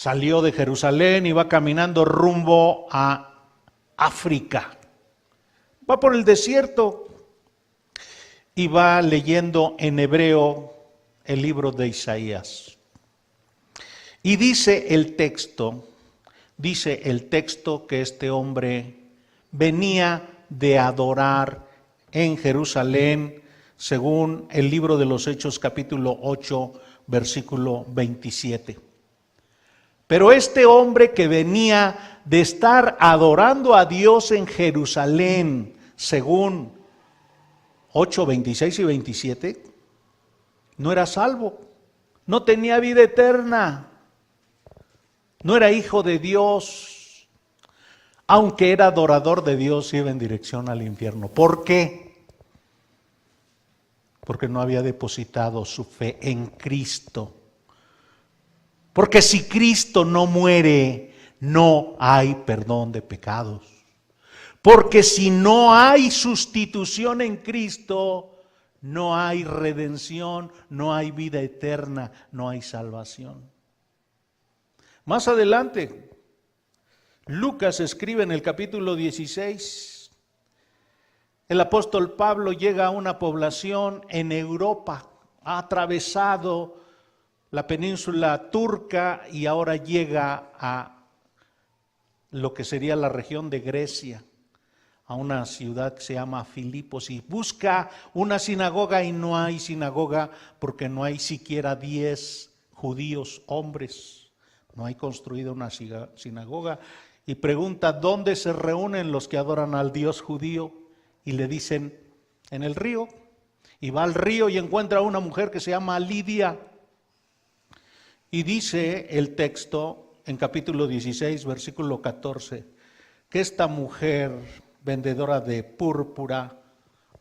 Salió de Jerusalén y va caminando rumbo a África. Va por el desierto y va leyendo en hebreo el libro de Isaías. Y dice el texto que este hombre venía de adorar en Jerusalén, según el libro de los Hechos capítulo 8, versículo 27. Pero este hombre que venía de estar adorando a Dios en Jerusalén, según 8, 26 y 27, no era salvo, no tenía vida eterna, no era hijo de Dios, aunque era adorador de Dios, iba en dirección al infierno. ¿Por qué? Porque no había depositado su fe en Cristo. Porque si Cristo no muere, no hay perdón de pecados. Porque si no hay sustitución en Cristo, no hay redención, no hay vida eterna, no hay salvación. Más adelante, Lucas escribe en el capítulo 16, el apóstol Pablo llega a una población en Europa, ha atravesado la península turca y ahora llega a lo que sería la región de Grecia, a una ciudad que se llama Filipos, y busca una sinagoga y no hay sinagoga porque no hay siquiera 10 judíos hombres, no hay construida una sinagoga, y pregunta dónde se reúnen los que adoran al Dios judío y le dicen en el río, y va al río y encuentra a una mujer que se llama Lidia. Y dice el texto en capítulo 16, versículo 14, que esta mujer vendedora de púrpura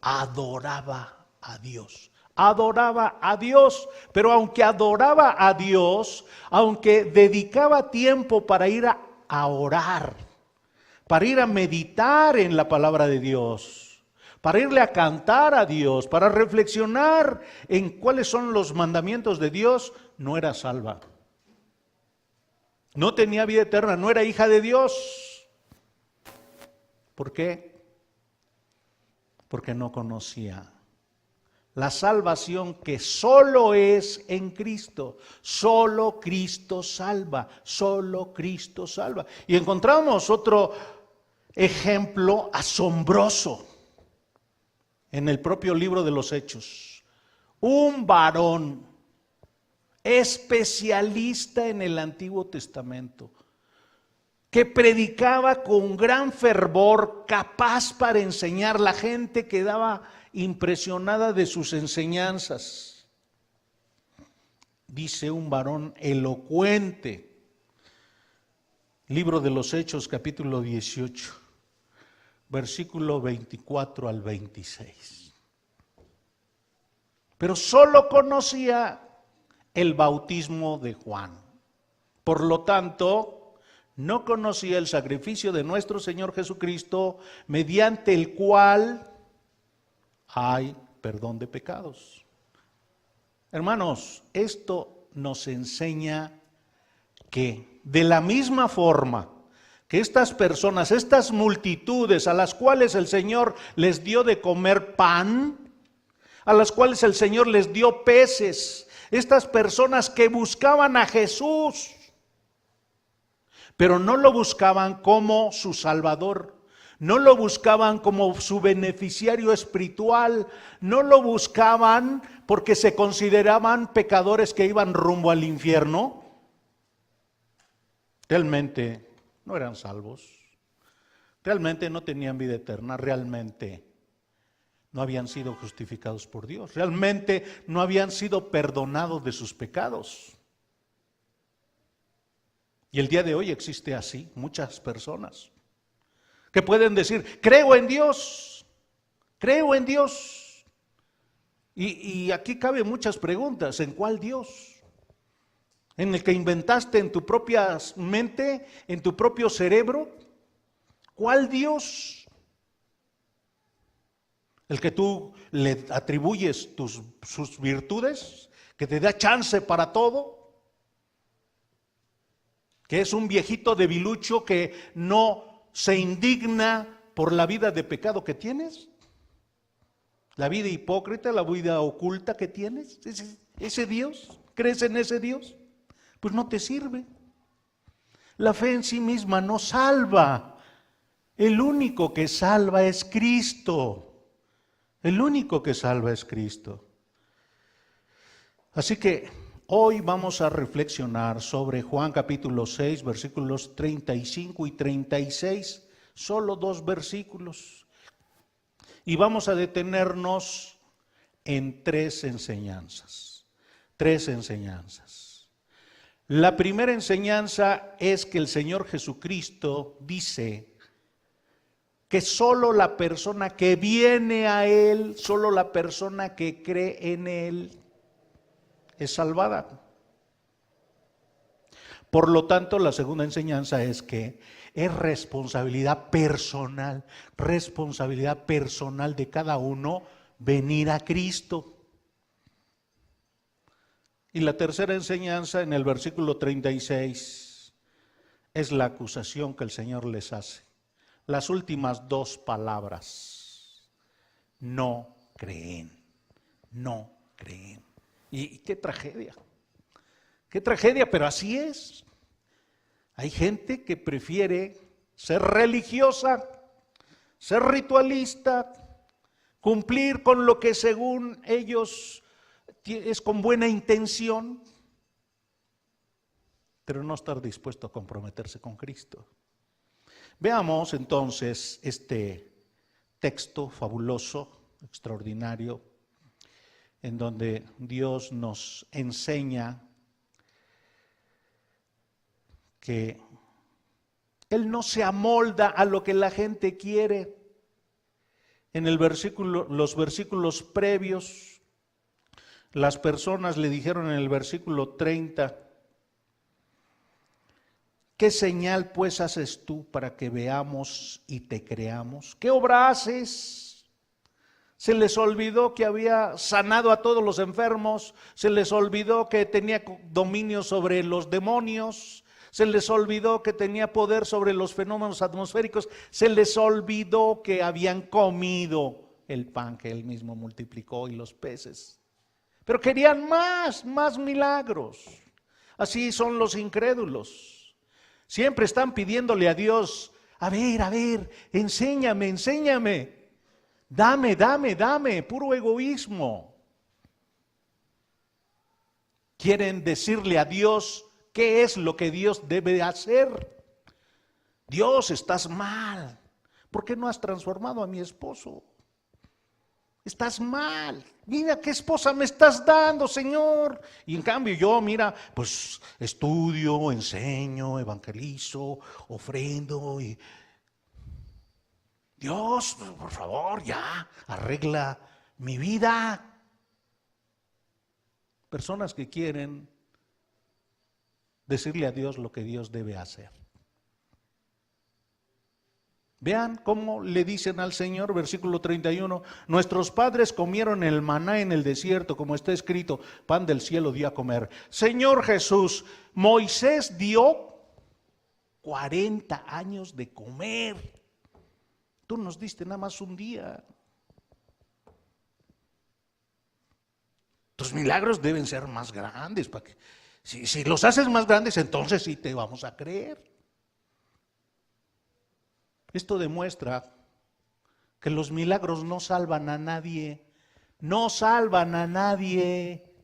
adoraba a Dios. Adoraba a Dios, pero aunque adoraba a Dios, aunque dedicaba tiempo para ir a orar, para ir a meditar en la palabra de Dios, para irle a cantar a Dios, para reflexionar en cuáles son los mandamientos de Dios, no era salva. No tenía vida eterna, no era hija de Dios. ¿Por qué? Porque no conocía la salvación que solo es en Cristo. Solo Cristo salva, solo Cristo salva. Y encontramos otro ejemplo asombroso en el propio libro de los Hechos. Un varón especialista en el Antiguo Testamento, que predicaba con gran fervor, capaz para enseñar. La gente quedaba impresionada de sus enseñanzas. Dice un varón elocuente, libro de los Hechos, capítulo 18, versículo 24 al 26. Pero solo conocía el bautismo de Juan. Por lo tanto, no conocía el sacrificio de nuestro Señor Jesucristo, mediante el cual hay perdón de pecados. Hermanos, esto nos enseña que de la misma forma que estas personas, estas multitudes a las cuales el Señor les dio de comer pan, a las cuales el Señor les dio peces, estas personas que buscaban a Jesús, pero no lo buscaban como su Salvador, no lo buscaban como su beneficiario espiritual, no lo buscaban porque se consideraban pecadores que iban rumbo al infierno. Realmente no eran salvos, realmente no tenían vida eterna, realmente no habían sido justificados por Dios, realmente no habían sido perdonados de sus pecados. Y el día de hoy existe así muchas personas que pueden decir, creo en Dios, creo en Dios. Y aquí caben muchas preguntas, ¿en cuál Dios? ¿En el que inventaste en tu propia mente, en tu propio cerebro? ¿Cuál Dios? ¿El que tú le atribuyes sus virtudes, que te da chance para todo? que es un viejito debilucho que no se indigna por la vida de pecado que tienes, la vida hipócrita, la vida oculta que tienes. Ese Dios, ¿crees en ese Dios? Pues no te sirve. La fe en sí misma no salva. El único que salva es Cristo. El único que salva es Cristo. Así que hoy vamos a reflexionar sobre Juan capítulo 6, versículos 35 y 36, solo 2 versículos. Y vamos a detenernos en 3 enseñanzas. 3 enseñanzas. La primera enseñanza es que el Señor Jesucristo dice que solo la persona que viene a Él, solo la persona que cree en Él, es salvada. Por lo tanto, la segunda enseñanza es que es responsabilidad personal de cada uno venir a Cristo. Y la tercera enseñanza en el versículo 36 es la acusación que el Señor les hace. Las últimas 2 palabras: no creen, no creen. Y qué tragedia, pero así es. Hay gente que prefiere ser religiosa, ser ritualista, cumplir con lo que según ellos es con buena intención, pero no estar dispuesto a comprometerse con Cristo. Veamos entonces este texto fabuloso, extraordinario, en donde Dios nos enseña que Él no se amolda a lo que la gente quiere. En los versículos previos, las personas le dijeron en el versículo 30, ¿qué señal pues haces tú para que veamos y te creamos? ¿Qué obra haces? Se les olvidó que había sanado a todos los enfermos, se les olvidó que tenía dominio sobre los demonios, se les olvidó que tenía poder sobre los fenómenos atmosféricos, se les olvidó que habían comido el pan que Él mismo multiplicó y los peces. Pero querían más milagros. Así son los incrédulos. Siempre están pidiéndole a Dios, a ver, enséñame. Dame, puro egoísmo. Quieren decirle a Dios qué es lo que Dios debe hacer. Dios, estás mal. ¿Por qué no has transformado a mi esposo? Estás mal. Mira qué esposa me estás dando, Señor. Y en cambio yo, mira, pues estudio, enseño, evangelizo, ofrendo y... Dios, por favor, ya, arregla mi vida. Personas que quieren decirle a Dios lo que Dios debe hacer. Vean cómo le dicen al Señor, versículo 31, nuestros padres comieron el maná en el desierto, como está escrito, pan del cielo dio a comer. Señor Jesús, Moisés dio 40 años de comer. Tú nos diste nada más un día. Tus milagros deben ser más grandes. Para que, si los haces más grandes, entonces sí te vamos a creer. Esto demuestra que los milagros no salvan a nadie. No salvan a nadie.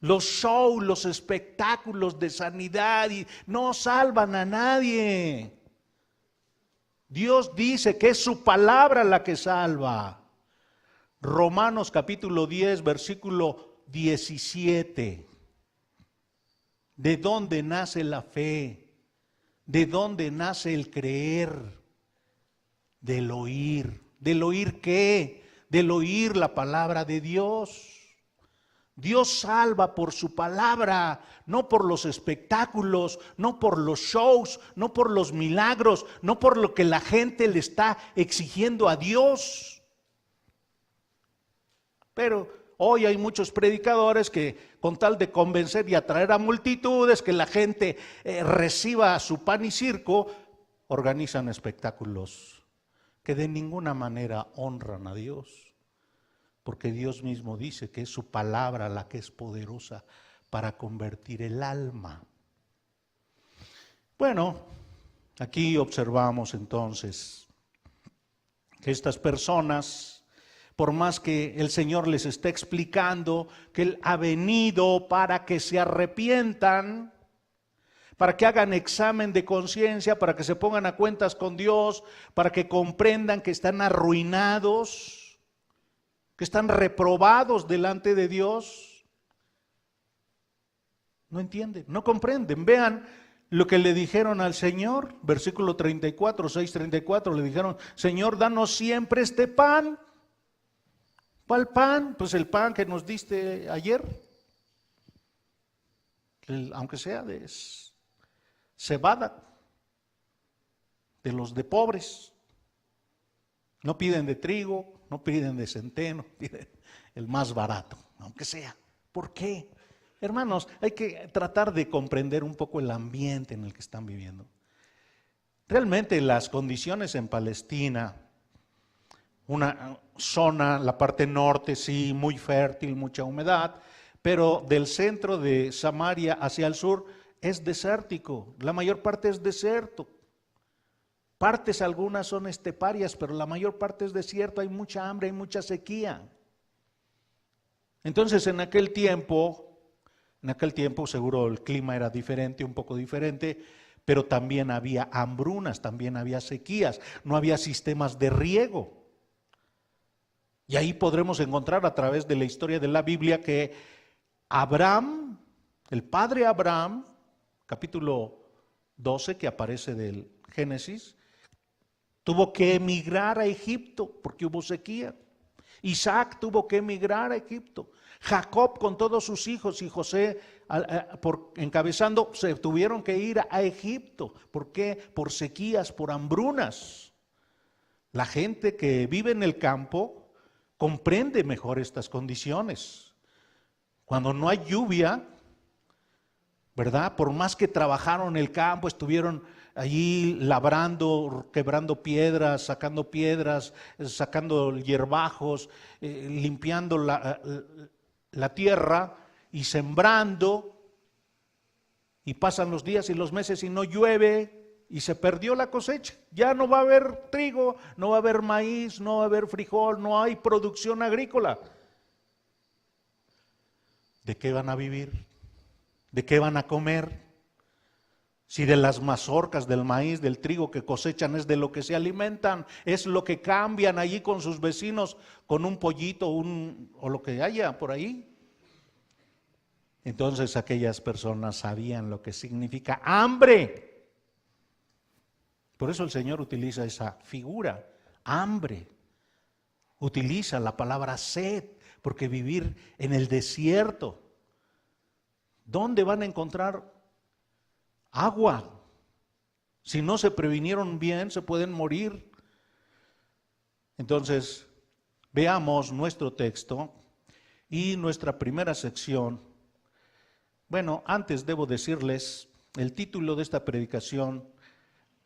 Los shows, los espectáculos de sanidad no salvan a nadie. Dios dice que es su palabra la que salva. Romanos capítulo 10, versículo 17. ¿De dónde nace la fe? ¿De dónde nace el creer? Del oír. ¿Del oír qué? Del oír la palabra de Dios. Dios salva por su palabra, no por los espectáculos, no por los shows, no por los milagros, no por lo que la gente le está exigiendo a Dios. Pero Hoy hay muchos predicadores que con tal de convencer y atraer a multitudes, que la gente reciba su pan y circo, organizan espectáculos que de ninguna manera honran a Dios, porque Dios mismo dice que es su palabra la que es poderosa para convertir el alma. Bueno, aquí observamos entonces que estas personas, por más que el Señor les esté explicando que Él ha venido para que se arrepientan, para que hagan examen de conciencia, para que se pongan a cuentas con Dios, para que comprendan que están arruinados, que están reprobados delante de Dios, no entienden, no comprenden. Vean lo que le dijeron al Señor, versículo 34, 6:34, le dijeron: Señor, danos siempre este pan. ¿Cuál pan? Pues el pan que nos diste ayer, aunque sea de cebada, de los de pobres. No piden de trigo, no piden de centeno, piden el más barato, aunque sea. ¿Por qué? Hermanos, hay que tratar de comprender un poco el ambiente en el que están viviendo. Realmente las condiciones en Palestina, una zona, la parte norte sí, muy fértil, mucha humedad, pero del centro de Samaria hacia el sur es desértico, la mayor parte es desierto. Partes algunas son esteparias, pero la mayor parte es desierto, hay mucha hambre, hay mucha sequía. Entonces en aquel tiempo seguro el clima era diferente, un poco diferente, pero también había hambrunas, también había sequías, no había sistemas de riego. Y ahí podremos encontrar a través de la historia de la Biblia que Abraham, el padre Abraham, capítulo 12 que aparece del Génesis, tuvo que emigrar a Egipto porque hubo sequía. Isaac tuvo que emigrar a Egipto. Jacob con todos sus hijos y José encabezando se tuvieron que ir a Egipto. ¿Por qué? Por sequías, por hambrunas. La gente que vive en el campo comprende mejor estas condiciones. Cuando no hay lluvia, ¿verdad? Por más que trabajaron en el campo, estuvieron allí labrando, quebrando piedras, sacando hierbajos, limpiando la tierra y sembrando, y pasan los días y los meses y no llueve, y se perdió la cosecha. Ya no va a haber trigo, no va a haber maíz, no va a haber frijol, no hay producción agrícola. ¿De qué van a vivir? ¿De qué van a comer? Si de las mazorcas, del maíz, del trigo que cosechan es de lo que se alimentan, es lo que cambian allí con sus vecinos, con un pollito o lo que haya por ahí. Entonces aquellas personas sabían lo que significa hambre. Por eso el Señor utiliza esa figura, hambre. Utiliza la palabra sed, porque vivir en el desierto, ¿dónde van a encontrar agua? Si no se previnieron bien, se pueden morir. Entonces, veamos nuestro texto y nuestra primera sección. Bueno, antes debo decirles, el título de esta predicación,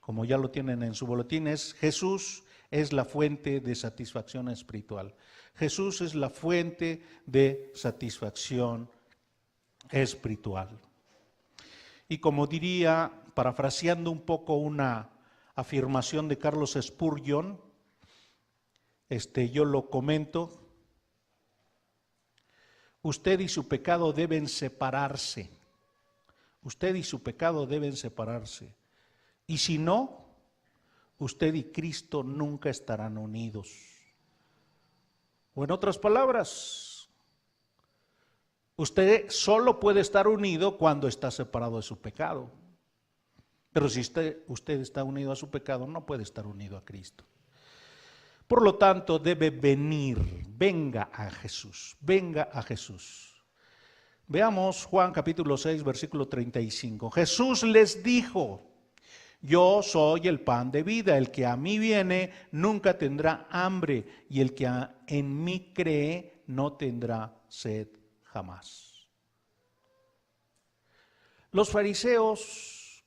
como ya lo tienen en su boletín, es Jesús es la fuente de satisfacción espiritual. Jesús es la fuente de satisfacción espiritual. Y como diría, parafraseando un poco una afirmación de Carlos Spurgeon, yo lo comento: usted y su pecado deben separarse. Usted y su pecado deben separarse. Y si no, usted y Cristo nunca estarán unidos. O en otras palabras, usted solo puede estar unido cuando está separado de su pecado. Pero si usted está unido a su pecado, no puede estar unido a Cristo. Por lo tanto, debe venga a Jesús, venga a Jesús. Veamos Juan capítulo 6, versículo 35. Jesús les dijo: yo soy el pan de vida, el que a mí viene nunca tendrá hambre, y el que en mí cree no tendrá sed jamás. Los fariseos,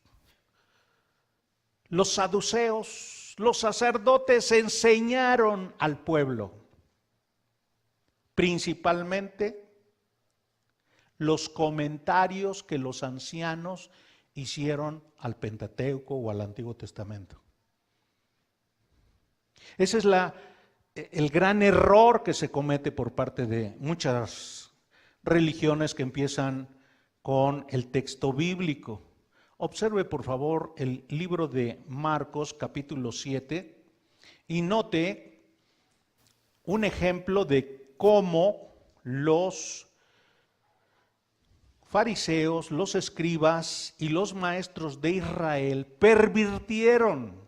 los saduceos, los sacerdotes enseñaron al pueblo, principalmente los comentarios que los ancianos hicieron al Pentateuco o al Antiguo Testamento. Ese es el gran error que se comete por parte de muchas religiones que empiezan con el texto bíblico. Observe por favor el libro de Marcos capítulo 7 y note un ejemplo de cómo los fariseos, los escribas y los maestros de Israel pervirtieron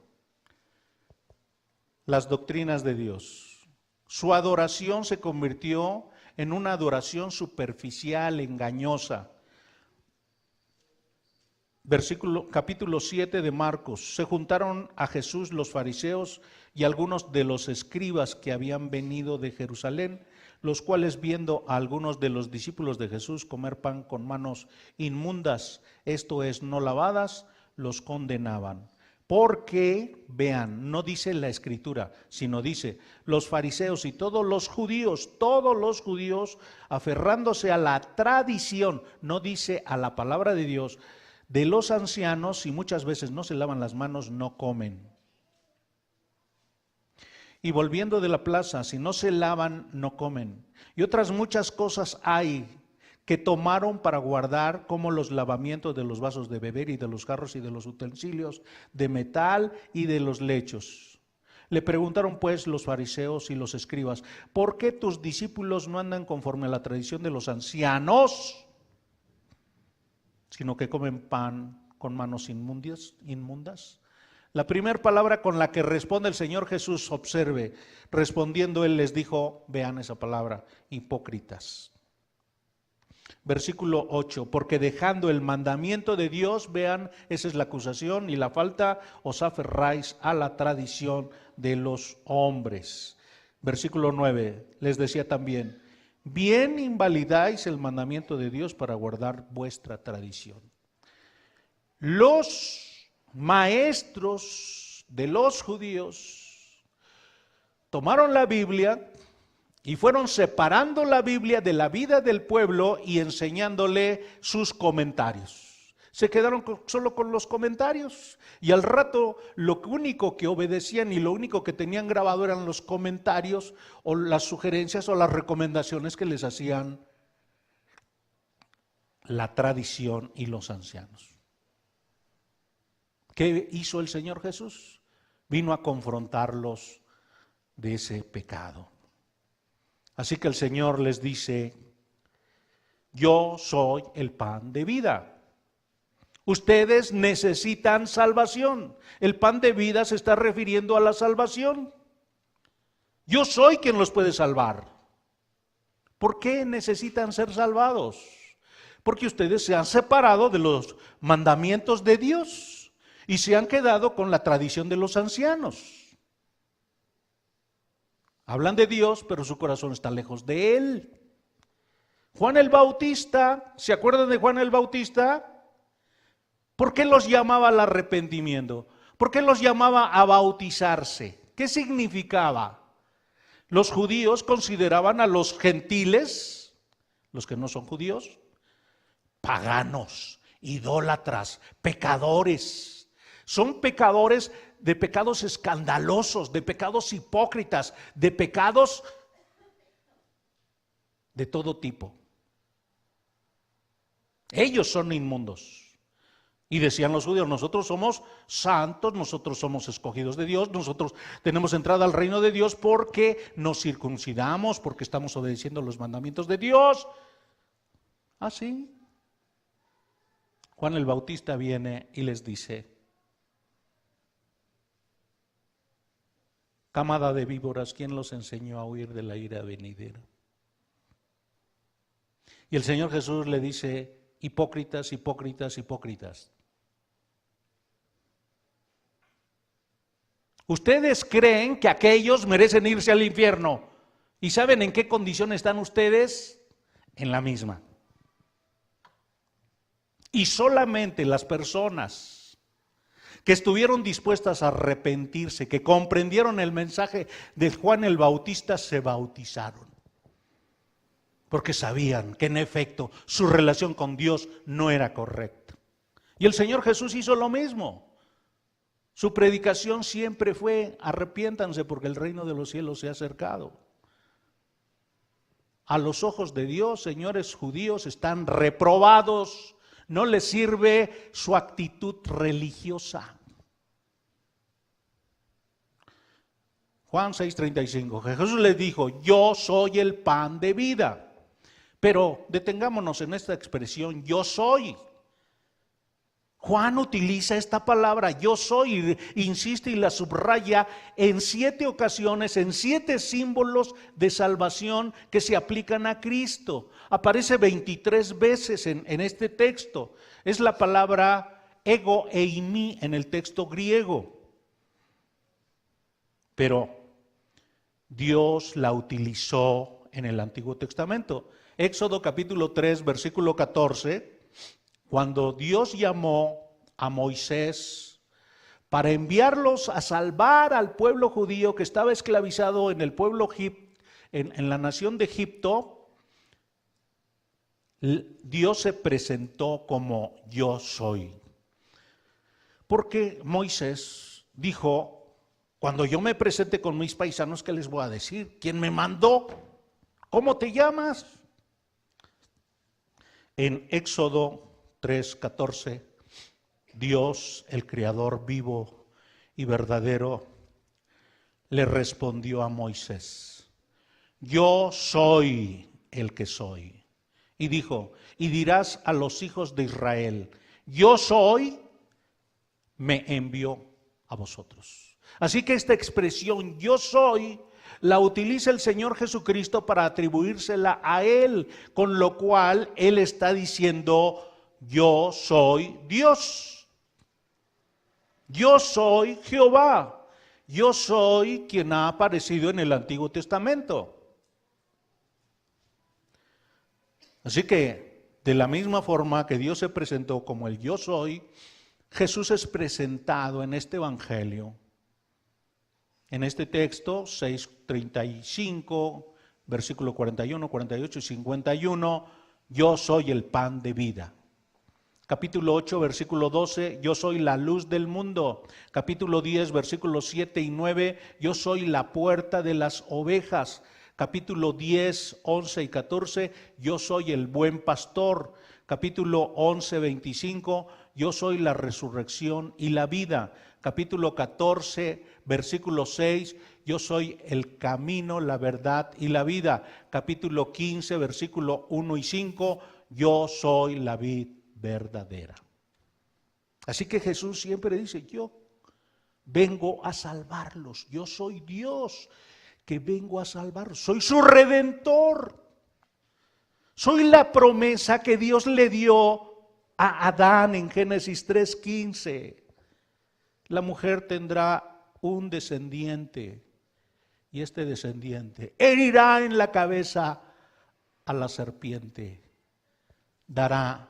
las doctrinas de Dios. Su adoración se convirtió en una adoración superficial, engañosa. Capítulo 7 de Marcos. Se juntaron a Jesús los fariseos y algunos de los escribas que habían venido de Jerusalén, los cuales, viendo a algunos de los discípulos de Jesús comer pan con manos inmundas, esto es, no lavadas, los condenaban. Porque, vean, no dice la Escritura, sino dice, los fariseos y todos los judíos, aferrándose a la tradición, no dice a la palabra de Dios, de los ancianos, y muchas veces no se lavan las manos, no comen. Y volviendo de la plaza, si no se lavan, no comen. Y otras muchas cosas hay que tomaron para guardar, como los lavamientos de los vasos de beber y de los jarros y de los utensilios de metal y de los lechos. Le preguntaron pues los fariseos y los escribas, ¿por qué tus discípulos no andan conforme a la tradición de los ancianos, sino que comen pan con manos inmundas? La primera palabra con la que responde el Señor Jesús, observe, respondiendo Él les dijo, vean esa palabra, hipócritas. Versículo 8, porque dejando el mandamiento de Dios, vean, esa es la acusación y la falta, os aferráis a la tradición de los hombres. Versículo 9, les decía también, bien invalidáis el mandamiento de Dios para guardar vuestra tradición. Los maestros de los judíos tomaron la Biblia y fueron separando la Biblia de la vida del pueblo y enseñándole sus comentarios. Se quedaron solo con los comentarios y al rato lo único que obedecían y lo único que tenían grabado eran los comentarios o las sugerencias o las recomendaciones que les hacían la tradición y los ancianos. ¿Qué hizo el Señor Jesús? Vino a confrontarlos de ese pecado. Así que el Señor les dice, yo soy el pan de vida. Ustedes necesitan salvación. El pan de vida se está refiriendo a la salvación. Yo soy quien los puede salvar. ¿Por qué necesitan ser salvados? Porque ustedes se han separado de los mandamientos de Dios y se han quedado con la tradición de los ancianos. Hablan de Dios, pero su corazón está lejos de Él. Juan el Bautista, ¿se acuerdan de Juan el Bautista? ¿Por qué los llamaba al arrepentimiento? ¿Por qué los llamaba a bautizarse? ¿Qué significaba? Los judíos consideraban a los gentiles, los que no son judíos, paganos, idólatras, pecadores. Son pecadores de pecados escandalosos, de pecados hipócritas, de pecados de todo tipo. Ellos son inmundos. Y decían los judíos, nosotros somos santos, nosotros somos escogidos de Dios, nosotros tenemos entrada al reino de Dios porque nos circuncidamos, porque estamos obedeciendo los mandamientos de Dios. Así. Juan el Bautista viene y les dice, camada de víboras, ¿quién los enseñó a huir de la ira venidera? Y el Señor Jesús le dice, hipócritas, hipócritas, hipócritas. Ustedes creen que aquellos merecen irse al infierno. ¿Y saben en qué condición están ustedes? en la misma. Y solamente las personas que estuvieron dispuestas a arrepentirse, que comprendieron el mensaje de Juan el Bautista, se bautizaron. Porque sabían que en efecto su relación con Dios no era correcta. Y el Señor Jesús hizo lo mismo. Su predicación siempre fue: arrepiéntanse porque el reino de los cielos se ha acercado. A los ojos de Dios, señores judíos, están reprobados. No les sirve su actitud religiosa. Juan 6:35, Jesús les dijo: yo soy el pan de vida. Pero detengámonos en esta expresión, yo soy. Juan utiliza esta palabra, yo soy, insiste y la subraya en 7 ocasiones, en 7 símbolos de salvación que se aplican a Cristo. Aparece 23 veces en este texto. Es la palabra ego eimi en el texto griego. Pero Dios la utilizó en el Antiguo Testamento. Éxodo capítulo 3, versículo 14. Cuando Dios llamó a Moisés para enviarlos a salvar al pueblo judío que estaba esclavizado en el pueblo en la nación de Egipto, Dios se presentó como yo soy. Porque Moisés dijo: cuando yo me presente con mis paisanos, ¿qué les voy a decir? ¿Quién me mandó? ¿Cómo te llamas? En Éxodo 3:14, Dios, el Creador vivo y verdadero, le respondió a Moisés: yo soy el que soy. Y dijo: y dirás a los hijos de Israel: yo soy, me envió a vosotros. Así que esta expresión yo soy la utiliza el Señor Jesucristo para atribuírsela a Él, con lo cual Él está diciendo: yo soy Dios, yo soy Jehová, yo soy quien ha aparecido en el Antiguo Testamento. Así que, de la misma forma que Dios se presentó como el yo soy, Jesús es presentado en este evangelio. En este texto, 6:35, versículo 41, 48 y 51, yo soy el pan de vida. Capítulo 8, versículo 12, yo soy la luz del mundo. Capítulo 10, versículos 7 y 9, yo soy la puerta de las ovejas. Capítulo 10, 11 y 14, yo soy el buen pastor. Capítulo 11, 25, yo soy la resurrección y la vida. Capítulo 14, versículo 6, yo soy el camino, la verdad y la vida. Capítulo 15, versículo 1 y 5, yo soy la vid verdadera. Así que Jesús siempre dice: yo vengo a salvarlos, yo soy Dios que vengo a salvarlos, soy su redentor, soy la promesa que Dios le dio a Adán en Génesis 3:15. La mujer tendrá un descendiente y este descendiente herirá en la cabeza a la serpiente, dará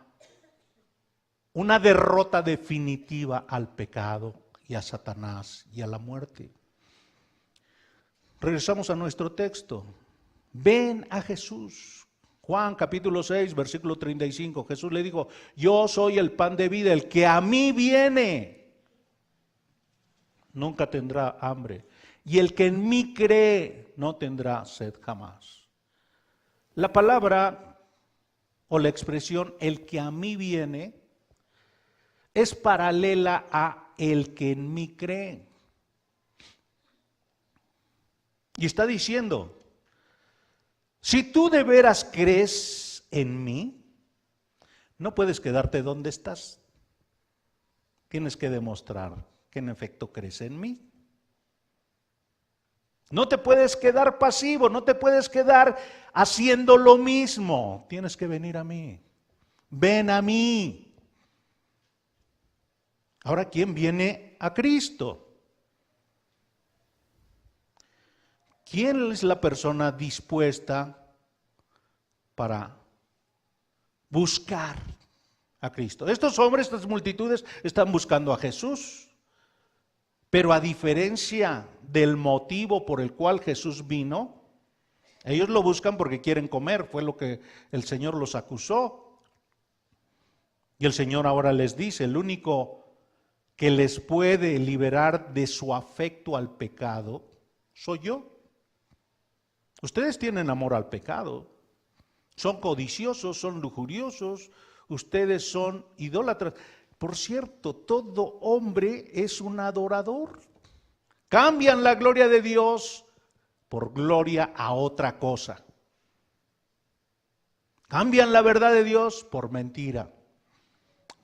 una derrota definitiva al pecado y a Satanás y a la muerte. Regresamos a nuestro texto. Ven a Jesús. Juan capítulo 6, versículo 35. Jesús le dijo: yo soy el pan de vida, el que a mí viene nunca tendrá hambre, y el que en mí cree no tendrá sed jamás. La palabra o la expresión el que a mí viene es paralela a el que en mí cree. Y está diciendo: si tú de veras crees en mí, no puedes quedarte donde estás. Tienes que demostrar que en efecto crees en mí. No te puedes quedar pasivo, no te puedes quedar haciendo lo mismo. Tienes que venir a mí. Ven a mí. Ahora, ¿quién viene a Cristo? ¿Quién es la persona dispuesta para buscar a Cristo. Estos hombres, estas multitudes están buscando a Jesús, pero a diferencia del motivo por el cual Jesús vino, ellos lo buscan porque quieren comer, fue lo que el Señor los acusó. Y el Señor ahora les dice, el único que les puede liberar de su afecto al pecado soy yo. Ustedes tienen amor al pecado, son codiciosos, son lujuriosos, ustedes son idólatras. Por cierto, todo hombre es un adorador. Cambian la gloria de Dios por gloria a otra cosa. Cambian la verdad de Dios por mentira.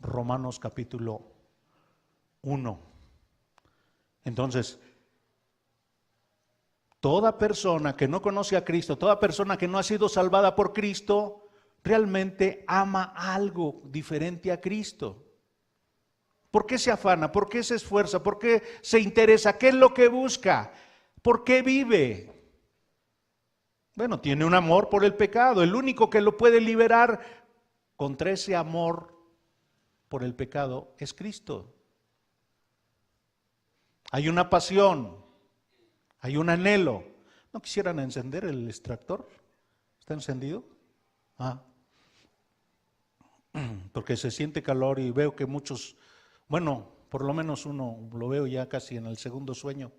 Romanos capítulo 1. Entonces, toda persona que no conoce a Cristo, toda persona que no ha sido salvada por Cristo, realmente ama algo diferente a Cristo. ¿Por qué se afana? ¿Por qué se esfuerza? ¿Por qué se interesa? ¿Qué es lo que busca? ¿Por qué vive? Bueno, tiene un amor por el pecado. El único que lo puede liberar contra ese amor por el pecado es Cristo. Hay una pasión, hay un anhelo. ¿No quisieran encender el extractor? ¿Está encendido? Porque se siente calor y veo que muchos, bueno, por lo menos uno lo veo ya casi en el segundo sueño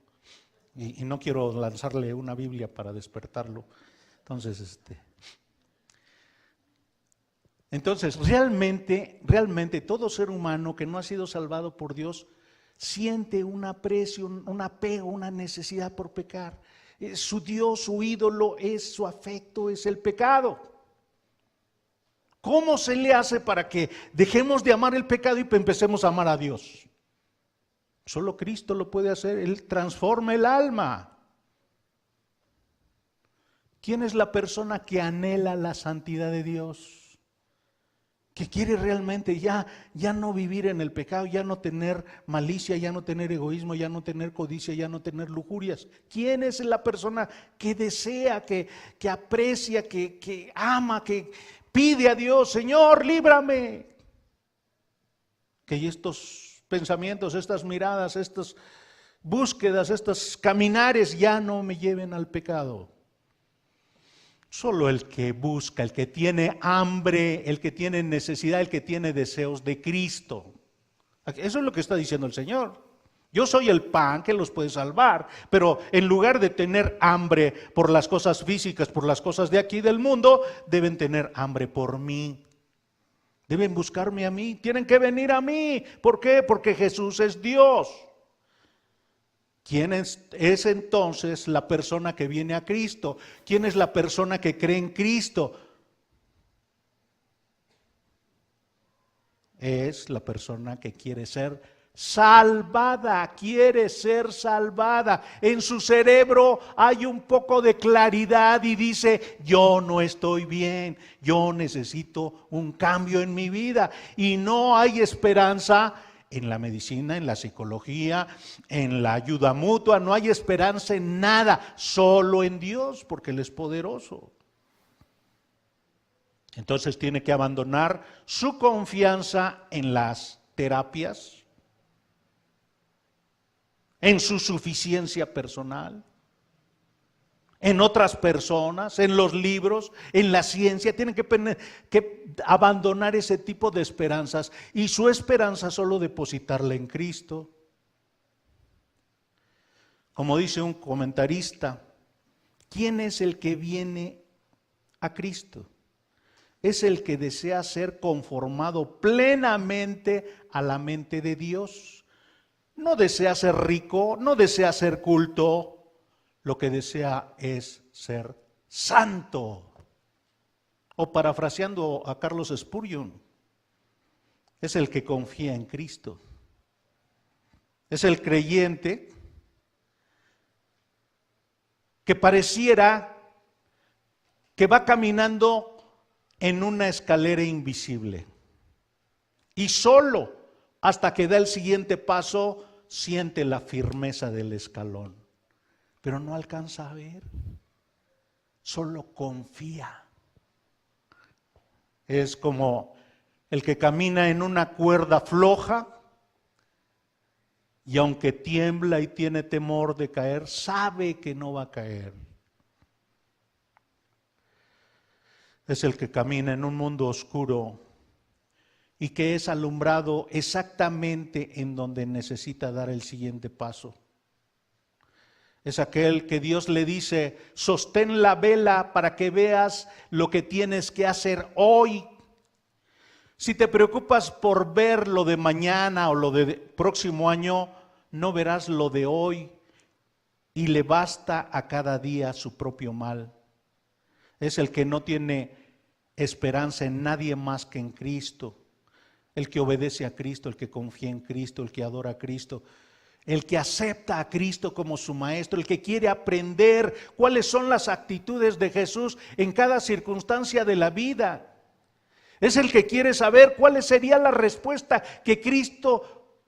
y no quiero lanzarle una Biblia para despertarlo. Entonces, realmente todo ser humano que no ha sido salvado por Dios siente un aprecio, un apego, una necesidad por pecar. Su Dios, su ídolo es su afecto, es el pecado. ¿Cómo se le hace para que dejemos de amar el pecado y empecemos a amar a Dios? Solo Cristo lo puede hacer, Él transforma el alma. ¿Quién es la persona que anhela la santidad de Dios? Que quiere realmente ya no vivir en el pecado, ya no tener malicia, ya no tener egoísmo, ya no tener codicia, ya no tener lujurias. ¿Quién es la persona que desea, que aprecia, que ama, que pide a Dios, Señor, líbrame? Que estos pensamientos, estas miradas, estas búsquedas, estos caminares ya no me lleven al pecado. Solo el que busca, el que tiene hambre, el que tiene necesidad, el que tiene deseos de Cristo. Eso es lo que está diciendo el Señor. Yo soy el pan que los puede salvar, pero en lugar de tener hambre por las cosas físicas, por las cosas de aquí del mundo, deben tener hambre por mí. Deben buscarme a mí, tienen que venir a mí. ¿Por qué? Porque Jesús es Dios. ¿Quién es entonces la persona que viene a Cristo? ¿Quién es la persona que cree en Cristo? Es la persona que quiere ser salvada, quiere ser salvada. En su cerebro hay un poco de claridad y dice, yo no estoy bien, yo necesito un cambio en mi vida. Y no hay esperanza en la medicina, en la psicología, en la ayuda mutua, no hay esperanza en nada, solo en Dios, porque Él es poderoso. Entonces tiene que abandonar su confianza en las terapias, en su suficiencia personal, en otras personas, en los libros, en la ciencia. Tienen que abandonar ese tipo de esperanzas y su esperanza solo depositarla en Cristo. Como dice un comentarista, ¿quién es el que viene a Cristo? Es el que desea ser conformado plenamente a la mente de Dios. No desea ser rico, no desea ser culto. Lo que desea es ser santo. O parafraseando a Carlos Spurgeon, es el que confía en Cristo. Es el creyente que pareciera que va caminando en una escalera invisible y solo hasta que da el siguiente paso siente la firmeza del escalón, pero no alcanza a ver, solo confía. Es como el que camina en una cuerda floja y aunque tiembla y tiene temor de caer, sabe que no va a caer. Es el que camina en un mundo oscuro y que es alumbrado exactamente en donde necesita dar el siguiente paso. Es aquel que Dios le dice, sostén la vela para que veas lo que tienes que hacer hoy. Si te preocupas por ver lo de mañana o lo de próximo año, no verás lo de hoy, y le basta a cada día su propio mal. Es el que no tiene esperanza en nadie más que en Cristo, el que obedece a Cristo, el que confía en Cristo, el que adora a Cristo, el que acepta a Cristo como su maestro, el que quiere aprender cuáles son las actitudes de Jesús en cada circunstancia de la vida. Es el que quiere saber cuál sería la respuesta que Cristo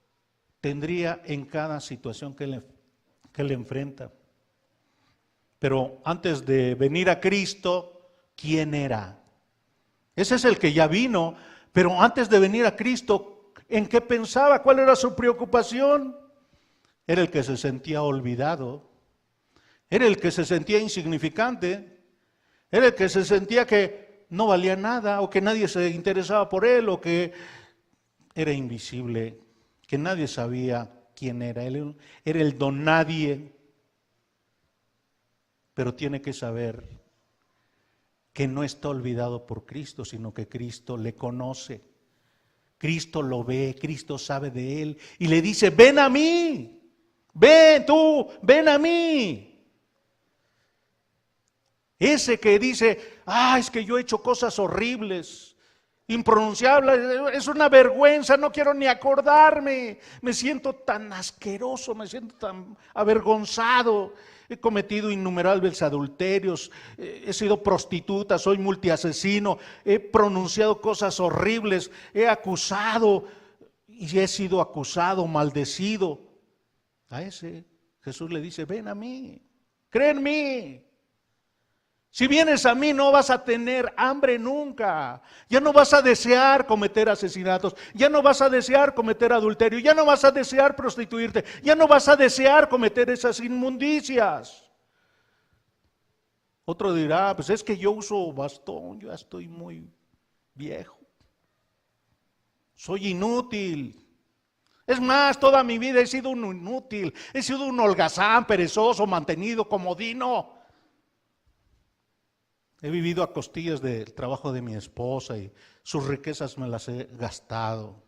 tendría en cada situación que le enfrenta. Pero antes de venir a Cristo, ¿quién era? Ese es el que ya vino, pero antes de venir a Cristo, ¿en qué pensaba? ¿Cuál era su preocupación? Era el que se sentía olvidado, era el que se sentía insignificante, era el que se sentía que no valía nada, o que nadie se interesaba por él, o que era invisible, que nadie sabía quién era. Él era el don nadie, pero tiene que saber que no está olvidado por Cristo, sino que Cristo le conoce, Cristo lo ve, Cristo sabe de él, y le dice, ven a mí. Ven tú, ven a mí. Ese que dice, es que yo he hecho cosas horribles, impronunciables, es una vergüenza, no quiero ni acordarme, me siento tan asqueroso, me siento tan avergonzado, he cometido innumerables adulterios, he sido prostituta, soy multiasesino, he pronunciado cosas horribles, he acusado y he sido acusado, maldecido. A ese Jesús le dice, ven a mí, cree en mí. Si vienes a mí no vas a tener hambre nunca. Ya no vas a desear cometer asesinatos, ya no vas a desear cometer adulterio, ya no vas a desear prostituirte, ya no vas a desear cometer esas inmundicias. Otro dirá, pues es que yo uso bastón, yo ya estoy muy viejo, soy inútil. Es más, toda mi vida he sido un inútil, he sido un holgazán, perezoso, mantenido, comodino. He vivido a costillas del trabajo de mi esposa y sus riquezas me las he gastado.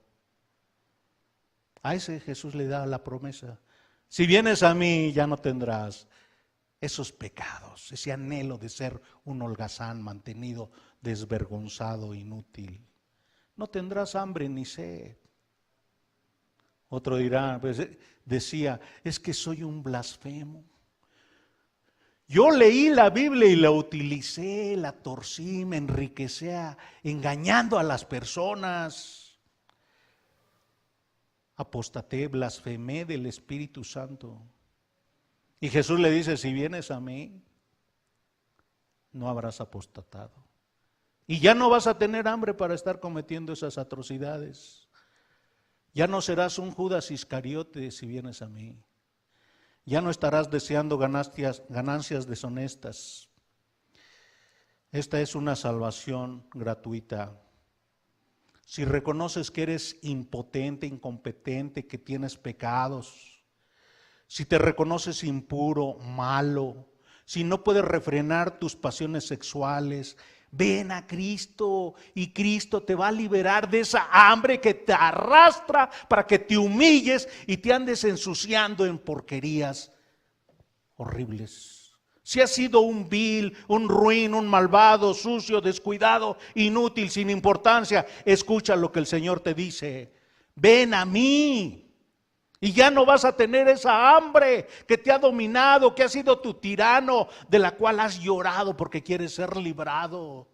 A ese Jesús le da la promesa. Si vienes a mí ya no tendrás esos pecados, ese anhelo de ser un holgazán, mantenido, desvergonzado, inútil. No tendrás hambre ni sed. Otro dirá, pues decía, es que soy un blasfemo. Yo leí la Biblia y la utilicé, la torcí, me enriquecí engañando a las personas. Apostaté, blasfemé del Espíritu Santo. Y Jesús le dice, si vienes a mí, no habrás apostatado. Y ya no vas a tener hambre para estar cometiendo esas atrocidades. Ya no serás un Judas Iscariote si vienes a mí. Ya no estarás deseando ganancias deshonestas. Esta es una salvación gratuita. Si reconoces que eres impotente, incompetente, que tienes pecados, si te reconoces impuro, malo, si no puedes refrenar tus pasiones sexuales, ven a Cristo y Cristo te va a liberar de esa hambre que te arrastra para que te humilles y te andes ensuciando en porquerías horribles. Si has sido un vil, un ruin, un malvado, sucio, descuidado, inútil, sin importancia, escucha lo que el Señor te dice. Ven a mí. Y ya no vas a tener esa hambre que te ha dominado, que ha sido tu tirano, de la cual has llorado porque quieres ser librado.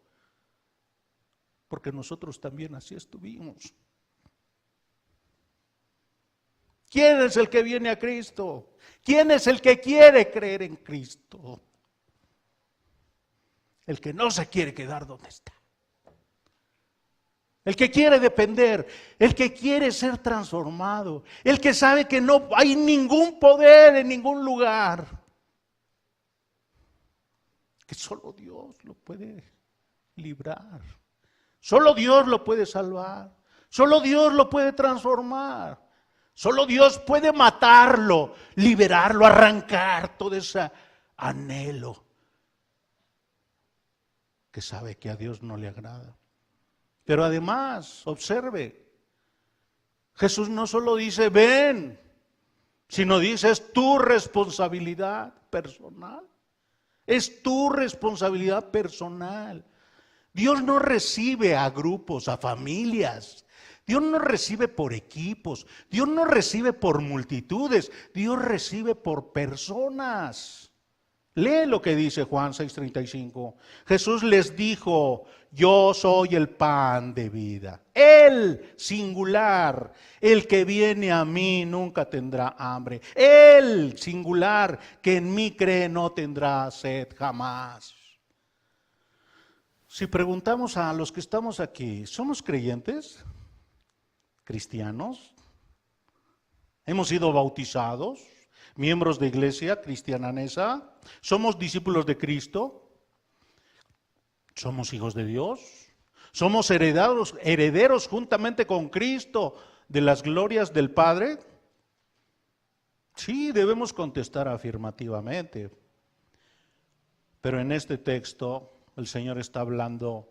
Porque nosotros también así estuvimos. ¿Quién es el que viene a Cristo? ¿Quién es el que quiere creer en Cristo? El que no se quiere quedar donde está. El que quiere depender, el que quiere ser transformado, el que sabe que no hay ningún poder en ningún lugar, que solo Dios lo puede librar, solo Dios lo puede salvar, solo Dios lo puede transformar, solo Dios puede matarlo, liberarlo, arrancar todo ese anhelo que sabe que a Dios no le agrada. Pero además, observe, Jesús no solo dice ven, sino dice es tu responsabilidad personal. Es tu responsabilidad personal. Dios no recibe a grupos, a familias. Dios no recibe por equipos. Dios no recibe por multitudes. Dios recibe por personas. Lee lo que dice Juan 6:35. Jesús les dijo, yo soy el pan de vida. El singular, el que viene a mí nunca tendrá hambre. El singular, que en mí cree no tendrá sed jamás. Si preguntamos a los que estamos aquí, ¿somos creyentes? ¿Cristianos? ¿Hemos sido bautizados? ¿Miembros de iglesia cristiananesa? ¿Somos discípulos de Cristo? ¿Somos hijos de Dios? ¿Somos herederos juntamente con Cristo de las glorias del Padre? Sí, debemos contestar afirmativamente. Pero en este texto el Señor está hablando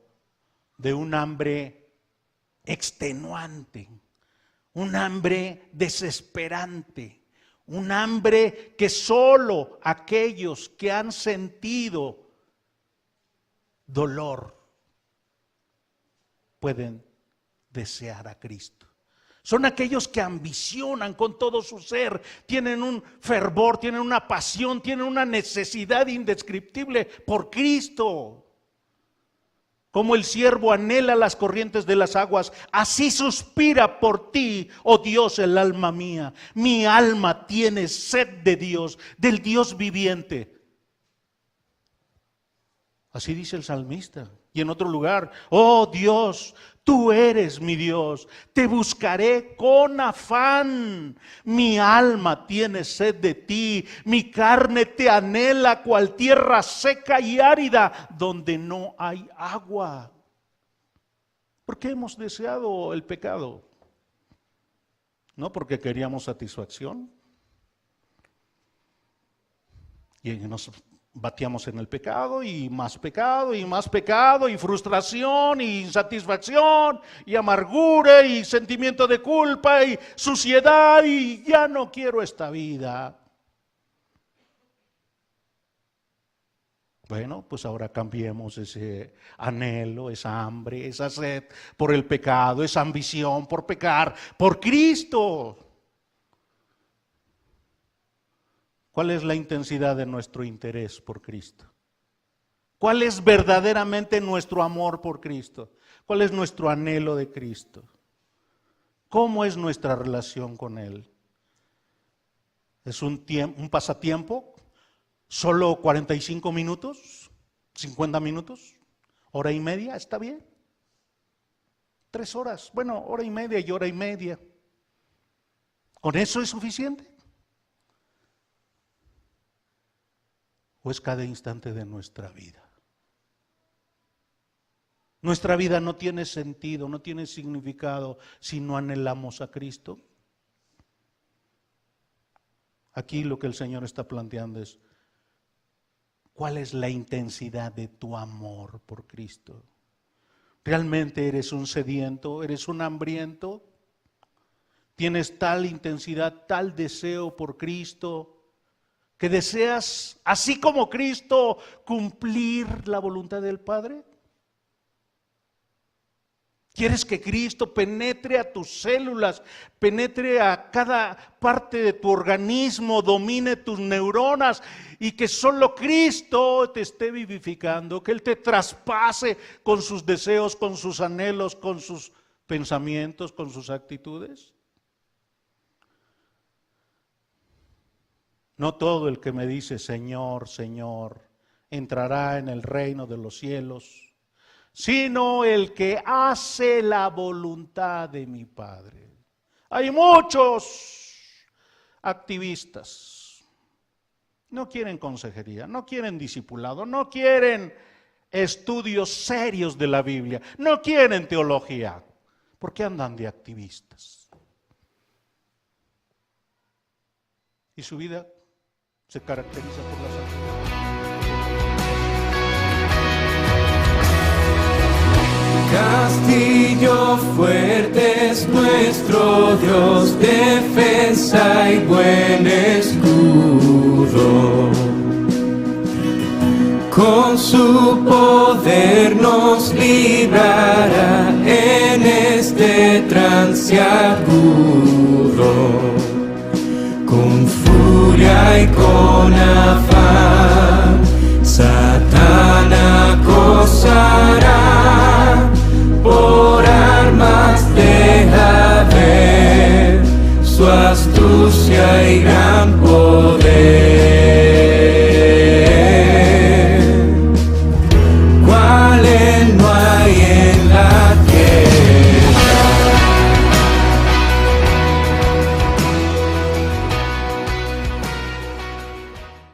de un hambre extenuante, un hambre desesperante. Un hambre que solo aquellos que han sentido dolor pueden desear a Cristo. Son aquellos que ambicionan con todo su ser, tienen un fervor, tienen una pasión, tienen una necesidad indescriptible por Cristo. Como el siervo anhela las corrientes de las aguas, así suspira por ti, oh Dios, el alma mía. Mi alma tiene sed de Dios, del Dios viviente. Así dice el salmista. Y en otro lugar, oh Dios, tú eres mi Dios, te buscaré con afán. Mi alma tiene sed de ti, mi carne te anhela cual tierra seca y árida donde no hay agua. ¿Por qué hemos deseado el pecado? No porque queríamos satisfacción. Y nos batíamos en el pecado y más pecado y más pecado y frustración y insatisfacción y amargura y sentimiento de culpa y suciedad y ya no quiero esta vida. Bueno, pues ahora cambiemos ese anhelo, esa hambre, esa sed por el pecado, esa ambición por pecar, por Cristo. ¿Cuál es la intensidad de nuestro interés por Cristo? ¿Cuál es verdaderamente nuestro amor por Cristo? ¿Cuál es nuestro anhelo de Cristo? ¿Cómo es nuestra relación con Él? ¿Es un pasatiempo? ¿Solo 45 minutos? ¿50 minutos? ¿Hora y media? ¿Está bien? 3 horas. Bueno, hora y media y hora y media. ¿Con eso es suficiente? ¿O es cada instante de nuestra vida? Nuestra vida no tiene sentido, no tiene significado si no anhelamos a Cristo. Aquí lo que el Señor está planteando es, ¿cuál es la intensidad de tu amor por Cristo? ¿Realmente eres un sediento? ¿Eres un hambriento? ¿Tienes tal intensidad, tal deseo por Cristo, que deseas, así como Cristo, cumplir la voluntad del Padre? ¿Quieres que Cristo penetre a tus células, penetre a cada parte de tu organismo, domine tus neuronas y que solo Cristo te esté vivificando, que Él te traspase con sus deseos, con sus anhelos, con sus pensamientos, con sus actitudes? No todo el que me dice Señor, Señor, entrará en el reino de los cielos, sino el que hace la voluntad de mi Padre. Hay muchos activistas, no quieren consejería, no quieren discipulado, no quieren estudios serios de la Biblia, no quieren teología, porque andan de activistas. Y su vida se caracteriza por la santidad. Castillo fuerte es nuestro Dios, defensa y buen escudo. Con su poder nos librará en este trance agudo. Con furia y con afán